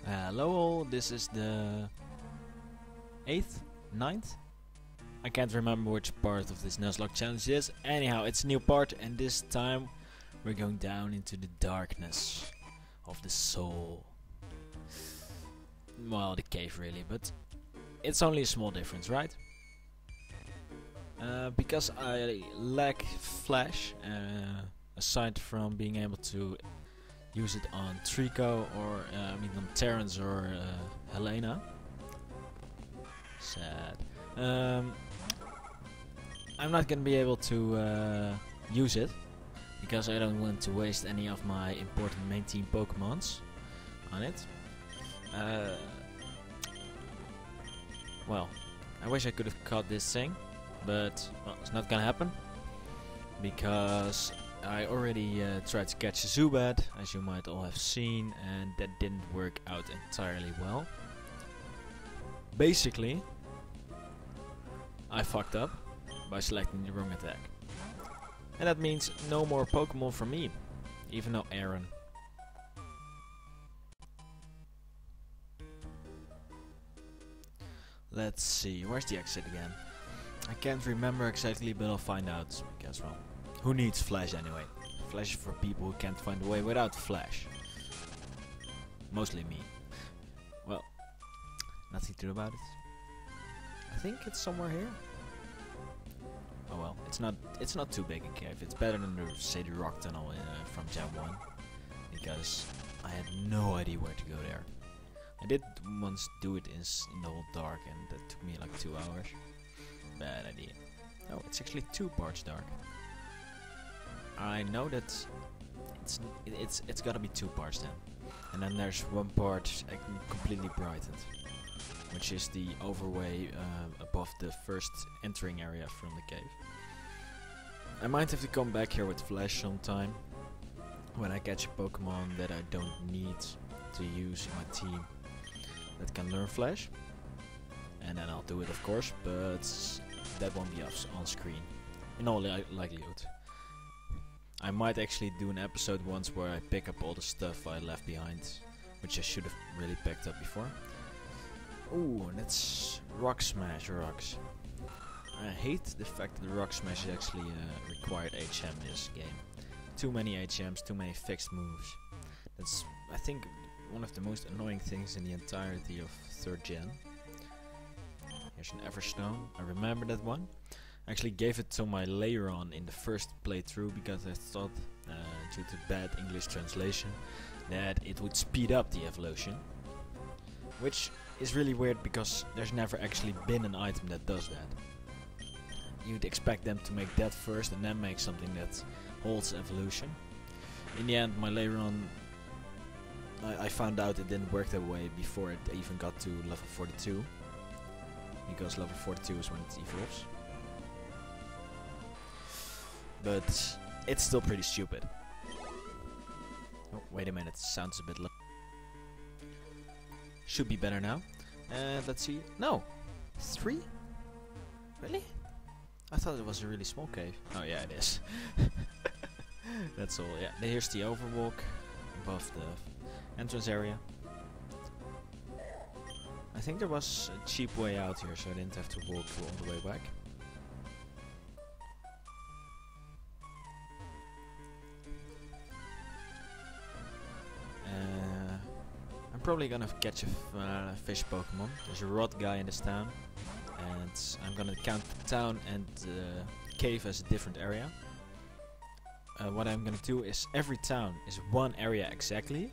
Hello all, this is the 8th, 9th? I can't remember which part of this Nuzlocke challenge it is. Anyhow, it's a new part and this time we're going down into the darkness of the soul. Well, the cave really, but it's only a small difference, right? Because I lack flash, aside from being able to use it on Trico or on Terrence or Helena. Sad. I'm not gonna be able to use it because I don't want to waste any of my important main team Pokemons on it. Well, I wish I could have caught this thing, but well, it's not gonna happen because I already tried to catch a Zubat, as you might all have seen, and that didn't work out entirely well. Basically, I fucked up by selecting the wrong attack. And that means no more Pokemon for me, even though Aaron. Let's see, where's the exit again? I can't remember exactly, but I'll find out, because well, who needs Flash anyway? Flash is for people who can't find a way without Flash. Mostly me. Well, nothing to do about it. I think it's somewhere here. Oh well, it's not too big a cave. It's better than the rock tunnel from Gen 1, because I had no idea where to go there. I did once do it in the whole dark, and that took me like 2 hours. Bad idea. Oh, it's actually 2 parts dark. I know that it's gotta be 2 parts then, and then there's 1 part completely brightened, which is the overway above the first entering area from the cave. I might have to come back here with Flash sometime when I catch a Pokemon that I don't need to use in my team that can learn Flash, and then I'll do it of course, but that won't be on screen in all likelihood. I might actually do an episode once where I pick up all the stuff I left behind, which I should have really picked up before. Ooh, and that's Rock Smash rocks. I hate the fact that the Rock Smash is actually required HM in this game. Too many HMs, too many fixed moves. That's, I think, one of the most annoying things in the entirety of 3rd gen. Here's an Everstone. I remember that one. I actually gave it to my Leiron in the first playthrough because I thought, due to bad English translation, that it would speed up the evolution. Which is really weird because there's never actually been an item that does that. You'd expect them to make that first and then make something that holds evolution. In the end, my Leiron, I found out it didn't work that way before it even got to level 42. Because level 42 is when it evolves. But it's still pretty stupid. Oh, wait a minute, sounds a bit low. Should be better now. And let's see. No! 3? Really? I thought it was a really small cave. Oh yeah, it is. That's all, yeah. Here's the overwalk above the entrance area. I think there was a cheap way out here, so I didn't have to walk all the way back. I'm probably gonna catch a fish Pokemon. There's a rod guy in this town, and I'm gonna count the town and the cave as a different area. What I'm gonna do is every town is 1 area exactly,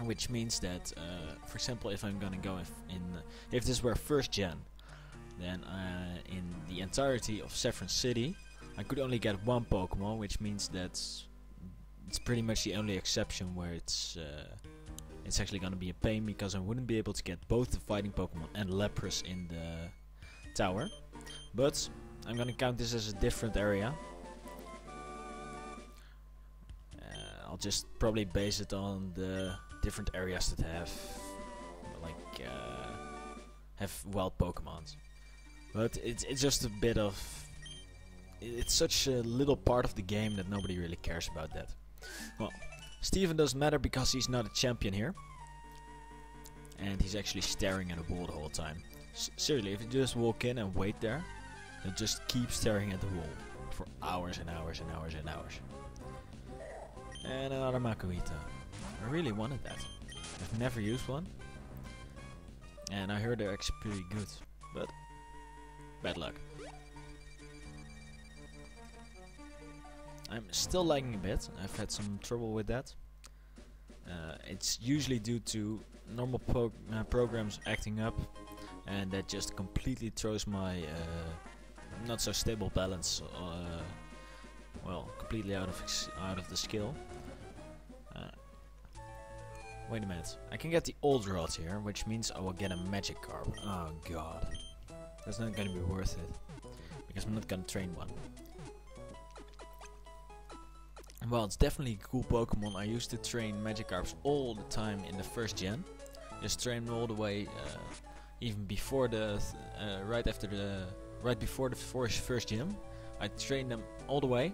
which means that, for example, if I'm gonna go if this were 1st gen, then in the entirety of Saffron City, I could only get 1 Pokemon, which means that it's pretty much the only exception where it's actually gonna be a pain because I wouldn't be able to get both the fighting Pokemon and Lapras in the tower. But I'm gonna count this as a different area. I'll just probably base it on the different areas that have wild Pokemons. But it's just a bit of, it's such a little part of the game that nobody really cares about that. Well, Steven doesn't matter because he's not a champion here. and he's actually staring at a wall the whole time. Seriously, if you just walk in and wait there, he'll just keep staring at the wall for hours and hours and hours and hours. And another Makuhita. I really wanted that. I've never used one, and I heard they're actually pretty good, but bad luck. I'm still lagging a bit. I've had some trouble with that. It's usually due to normal programs acting up, and that just completely throws my not so stable balance well, completely out of the skill. Wait a minute, I can get the old rod here, which means I will get a magic carp. Oh god, that's not gonna be worth it, because I'm not gonna train one. Well, it's definitely a cool Pokemon. I used to train Magikarps all the time in the first gen. Just train them all the way, even before the, right before the first gym. I trained them all the way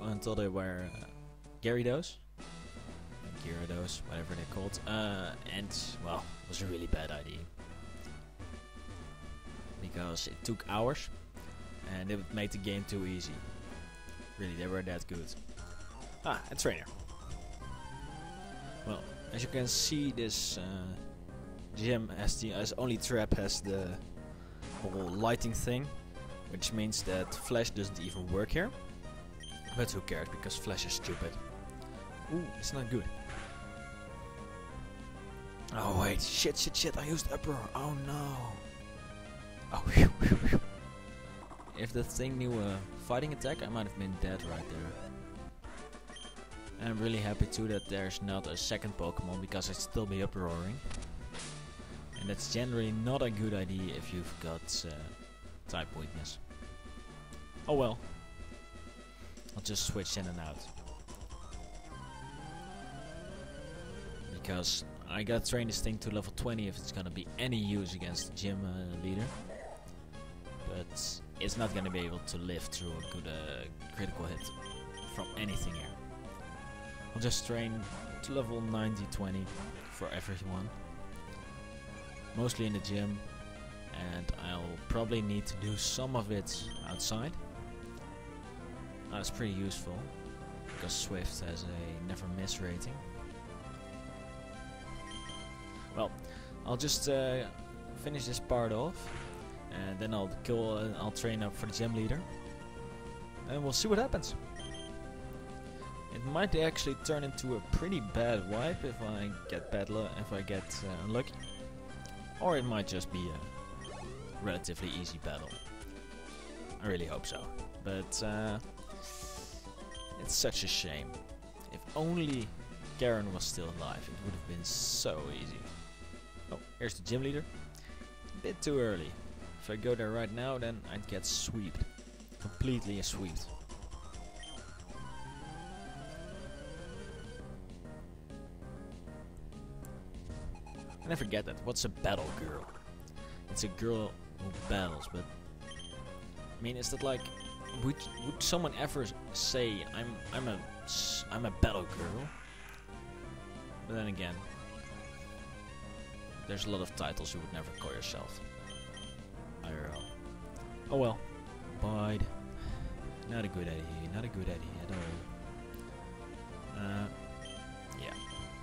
until they were Gyarados, whatever they're called. And well, it was a really bad idea because it took hours, and it would make the game too easy. Really, they were that good. Ah, a trainer. Well, as you can see, this gym as only trap has the whole lighting thing, which means that Flash doesn't even work here. But who cares, because Flash is stupid. Ooh, it's not good. Oh wait, shit, I used Uproar. Oh no. Oh, if that thing knew a fighting attack, I might have been dead right there. And I'm really happy too that there's not a second Pokemon, because I'd still be uproaring. And that's generally not a good idea if you've got type weakness. Oh well. I'll just switch in and out. Because I gotta train this thing to level 20 if it's gonna be any use against the gym leader. But it's not gonna be able to live through a good critical hit from anything here. I'll just train to level 90-20 for everyone. Mostly in the gym, and I'll probably need to do some of it outside. That's pretty useful, because Swift has a never miss rating. Well, I'll just finish this part off, and then I'll train up for the gym leader, and we'll see what happens. It might actually turn into a pretty bad wipe if I get unlucky, or it might just be a relatively easy battle. I really hope so, but it's such a shame. If only Karen was still alive, it would have been so easy. Oh, here's the gym leader. A bit too early. If I go there right now, then I'd get sweeped. Completely sweeped. I never get that. What's a battle girl? It's a girl who battles, but I mean, is that like, would someone ever say I'm a battle girl? But then again, there's a lot of titles you would never call yourself. IRL. Oh well. Bide. Not a good idea. Not a good idea at all. Yeah.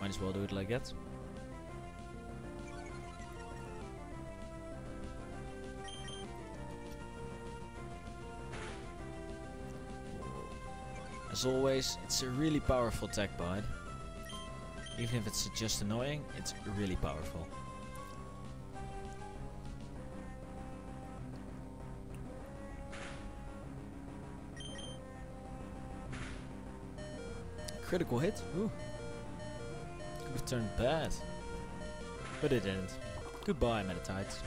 Might as well do it like that. As always, it's a really powerful attack bite. Even if it's just annoying, it's really powerful. Critical hit? Ooh. Could have turned bad. But it didn't. Goodbye, Metatite.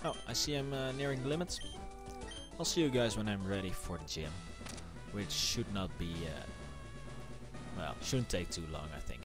Oh, I see I'm nearing the limit. I'll see you guys when I'm ready for the gym. Which should not be, well, shouldn't take too long, I think.